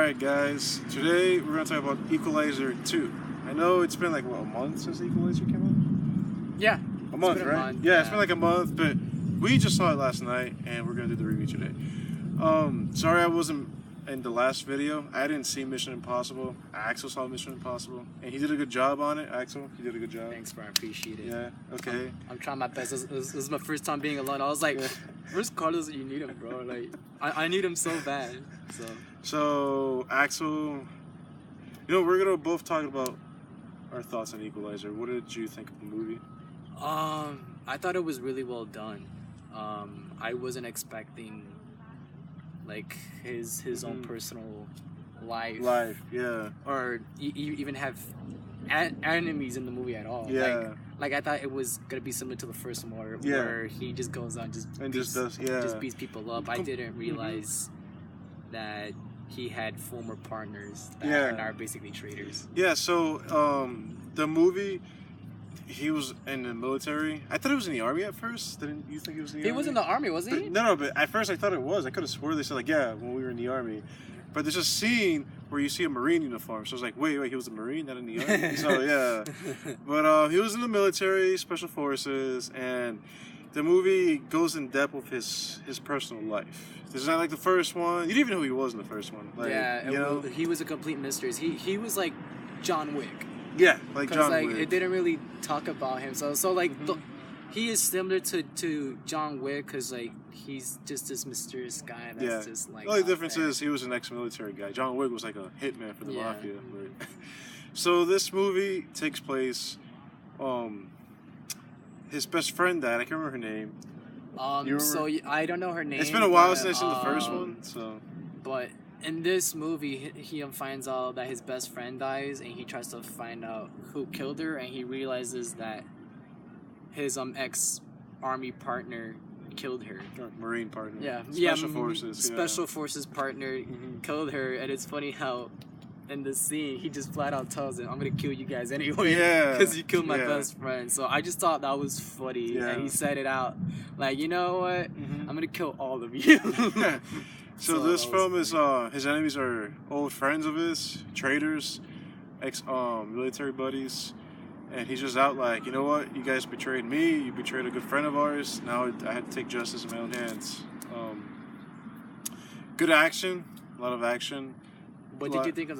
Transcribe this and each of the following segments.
Alright guys, today we're going to talk about Equalizer 2. I know it's been like, what, a month since Equalizer came out? Yeah. A month, right? Month, yeah, it's been like a month, but we just saw it last night and we're going to do the review today. Sorry I wasn't in the last video. I didn't see Mission Impossible. Axel saw Mission Impossible and he did a good job on it. Axel, you did a good job. Thanks, bro. I appreciate it. Yeah, okay. I'm trying my best. This is my first time being alone. I was like, where's Carlos? You need him, bro. Like, I need him so bad. So Axel, we're going to both talk about our thoughts on Equalizer. What did you think of the movie? I thought it was really well done. I wasn't expecting like his own personal life, yeah, or even have enemies in the movie at all. Yeah, like I thought it was gonna be similar to the first one, where he just goes on just beats people up. I didn't realize that he had former partners that are now basically traitors. Yeah, so the movie, he was in the military. I thought he was in the army at first. Didn't you think he was in the army? He was in the army, wasn't he? No, but at first I thought it was. I could have swore they said like, yeah, when we were in the army. But there's a scene where you see a Marine uniform. So I was like, wait, he was a Marine, not in the army? So yeah. But he was in the military, special forces, and the movie goes in depth with his personal life. It's not like the first one. You didn't even know who he was in the first one. Like, yeah, he was a complete mystery. He was like John Wick. Yeah, like John Wick. It didn't really talk about him. So like, he is similar to John Wick because like he's just this mysterious guy that's just like. The only difference is he was an ex-military guy. John Wick was like a hitman for the mafia. But so this movie takes place. His best friend died. I can't remember her name. So I don't know her name. It's been a while since I've seen the first one. So. But in this movie, he finds out that his best friend dies, and he tries to find out who killed her, and he realizes that his ex-army partner killed her. Marine partner. Yeah, Special forces. Special forces partner killed her, and it's funny how in this scene he just flat out tells him, "I'm gonna kill you guys anyway, because you killed my best friend." So I just thought that was funny, and he said it out, like, you know what, I'm gonna kill all of you. So this film is his enemies are old friends of his, traitors, military buddies, and he's just out like, you know what, you guys betrayed me, you betrayed a good friend of ours, now I had to take justice in my own hands. Good action, a lot of action. What did you think of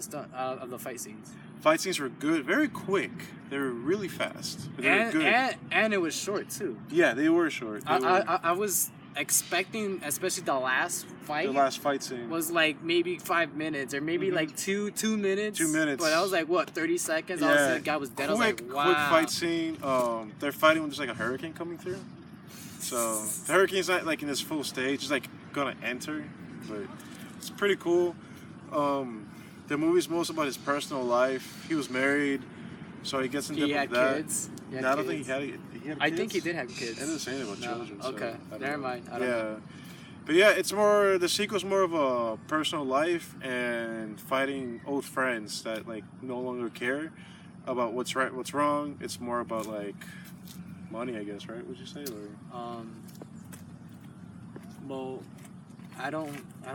the fight scenes? Fight scenes were good, very quick. They were really fast. But they were good. And it was short too. Yeah, they were short. I was expecting, especially the last fight. The last fight scene was like maybe 5 minutes or maybe like two minutes. 2 minutes. But I was like, what, 30 seconds? Yeah. The guy was dead. I was like, wow. Quick fight scene. They're fighting when there's like a hurricane coming through. So the hurricane's not like in its full stage. It's like gonna enter, but it's pretty cool. The movie's most about his personal life. He was married, so he gets into that. Kids. I don't think he had kids. I think he did have kids. I didn't say anything about children. Okay, so never mind. I don't know. But yeah, it's more, the sequel's more of a personal life and fighting old friends that like no longer care about what's right, what's wrong. It's more about like money, I guess, right? Would you say? Or? Well, I don't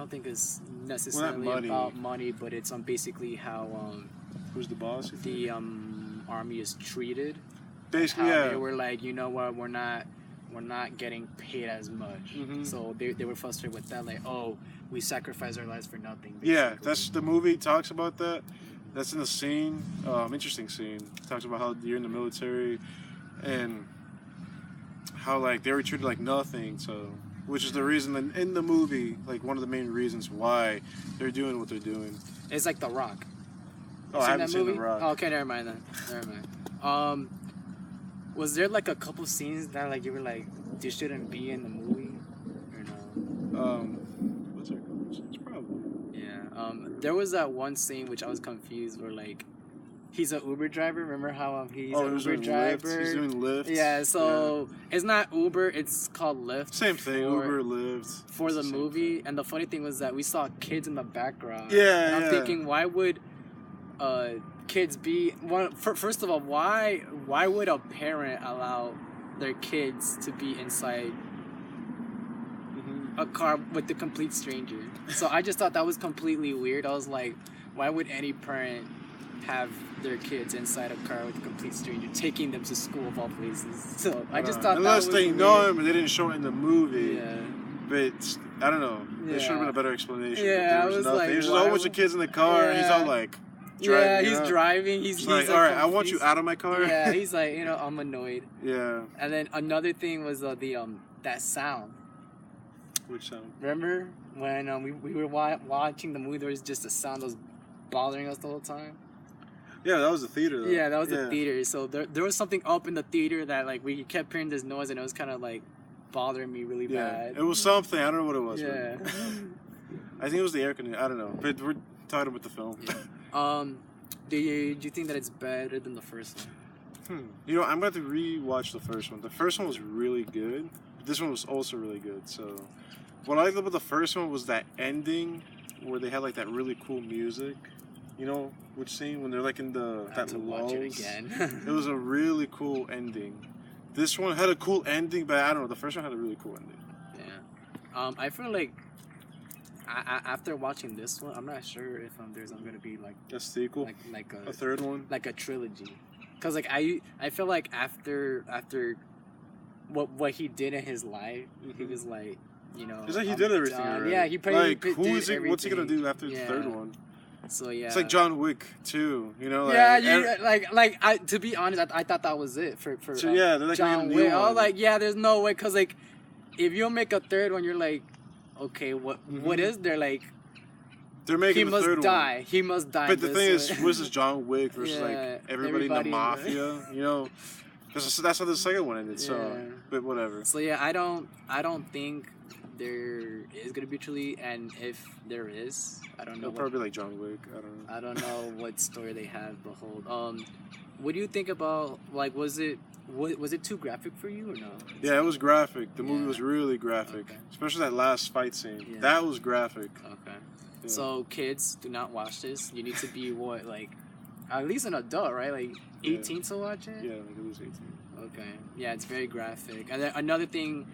think it's necessarily about money, but it's basically how who's the boss? The army is treated. Basically, they were like, you know what, we're not getting paid as much. So they were frustrated with that, like, oh, we sacrifice our lives for nothing. Basically. Yeah, that's the movie talks about that. That's in the scene. Interesting scene. Talks about how you're in the military and how like they were treated like nothing. So. Which is the reason that in the movie, like one of the main reasons why they're doing what they're doing. It's like The Rock. I haven't seen The Rock. Oh, okay, never mind then. Never mind. Was there like a couple scenes that like you were like, this shouldn't be in the movie, or no? What's there? It's probably. Yeah. There was that one scene which I was confused where like. He's an Uber driver. Remember how he's an Uber driver? Lyft. He's doing Lyft. Yeah, so it's not Uber. It's called Lyft. Same thing. Uber, Lyft. For the movie, and the funny thing was that we saw kids in the background. Yeah, and I'm thinking, why would kids be? First of all, why would a parent allow their kids to be inside a car with a complete stranger. So I just thought that was completely weird. I was like, why would any parent have their kids inside a car with a complete stranger, taking them to school of all places? So I just thought unless that was they know him, but they didn't show it in the movie. Yeah. But I don't know. There should have been a better explanation. Yeah, there was nothing. like, There's just a whole bunch of kids in the car. And he's all like, driving, he's driving. He's like, all right, I want you out of my car. Yeah, he's like, I'm annoyed. Yeah. And then another thing was that sound. Which sound? Remember when we were watching the movie? There was just a sound that was bothering us the whole time. Yeah, that was the theater, though. Yeah, that was the theater. So there was something up in the theater that, like, we kept hearing this noise, and it was kind of, like, bothering me really bad. It was something. I don't know what it was. Yeah. I think it was the air conditioning. I don't know. But we're talking about the film. Do you think that it's better than the first one? I'm going to have to re-watch the first one. The first one was really good. But this one was also really good. So what I liked about the first one was that ending where they had, like, that really cool music. You know, which scene when they're like in that watch it again. It was a really cool ending. This one had a cool ending, but I don't know. The first one had a really cool ending. Yeah. I feel like after watching this one, I'm not sure if there's gonna be like a sequel, like a third one, like a trilogy. Cause like I feel like after what he did in his life, he was like, it's like he did everything already. Yeah, he probably like who is he? What's he gonna do after the third one? So yeah, it's like John Wick too, to be honest, I thought that was it for so, they're like John Wick. I was like, there's no way, cause like if you make a third one, you're like, okay, what is there like? They're making the third one. He must die. But the thing is, this is John Wick versus like everybody in the mafia, that's how the second one ended. So, but whatever. So yeah, I don't think there is gonna be truly, and if there is, I don't know. It'll probably be like John Wick. I don't know what story they have. Behold, what do you think about, like, was it too graphic for you or no? Yeah, it was graphic. The movie was really graphic, especially that last fight scene. Yeah. That was graphic. Okay. Yeah. So kids, do not watch this. You need to be at least an adult, right? Like 18 to watch it. Yeah, like at least 18. Okay. Yeah, it's very graphic. And then another thing,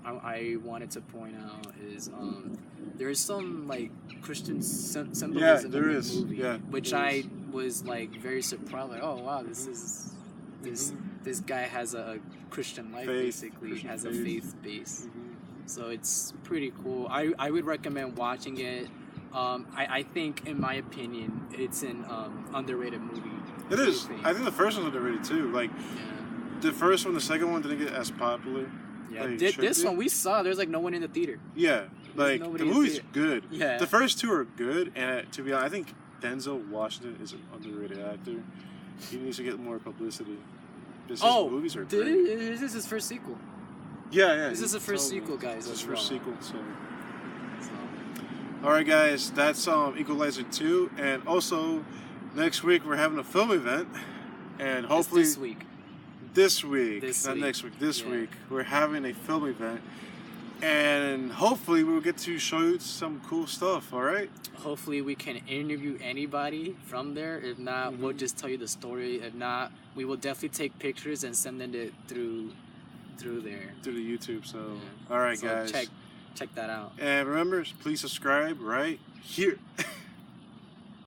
I wanted to point out is there is some like Christian symbolism in the movie, which I was like very surprised. Like, oh wow, this guy has a Christian life, basically. Christian has a faith base. So it's pretty cool. I would recommend watching it. I think, in my opinion, it's an underrated movie. It is. I think the first one's underrated too. Like the first one, the second one didn't get as popular. Yeah, this one we saw. There's like no one in the theater. Yeah, like the movie's good. Yeah, the first two are good, and to be honest, I think Denzel Washington is an underrated actor. He needs to get more publicity. His movies are great. This is his first sequel. Yeah. This is the first sequel, guys. This is his first sequel. So. All right, guys, that's Equalizer 2, and also next week we're having a film event, and hopefully this week, not next week. This week we're having a film event, and hopefully we'll get to show you some cool stuff. All right. Hopefully we can interview anybody from there. If not, we'll just tell you the story. If not, we will definitely take pictures and send them through there. Through the YouTube. So all right, guys. Check that out. And remember, please subscribe right here.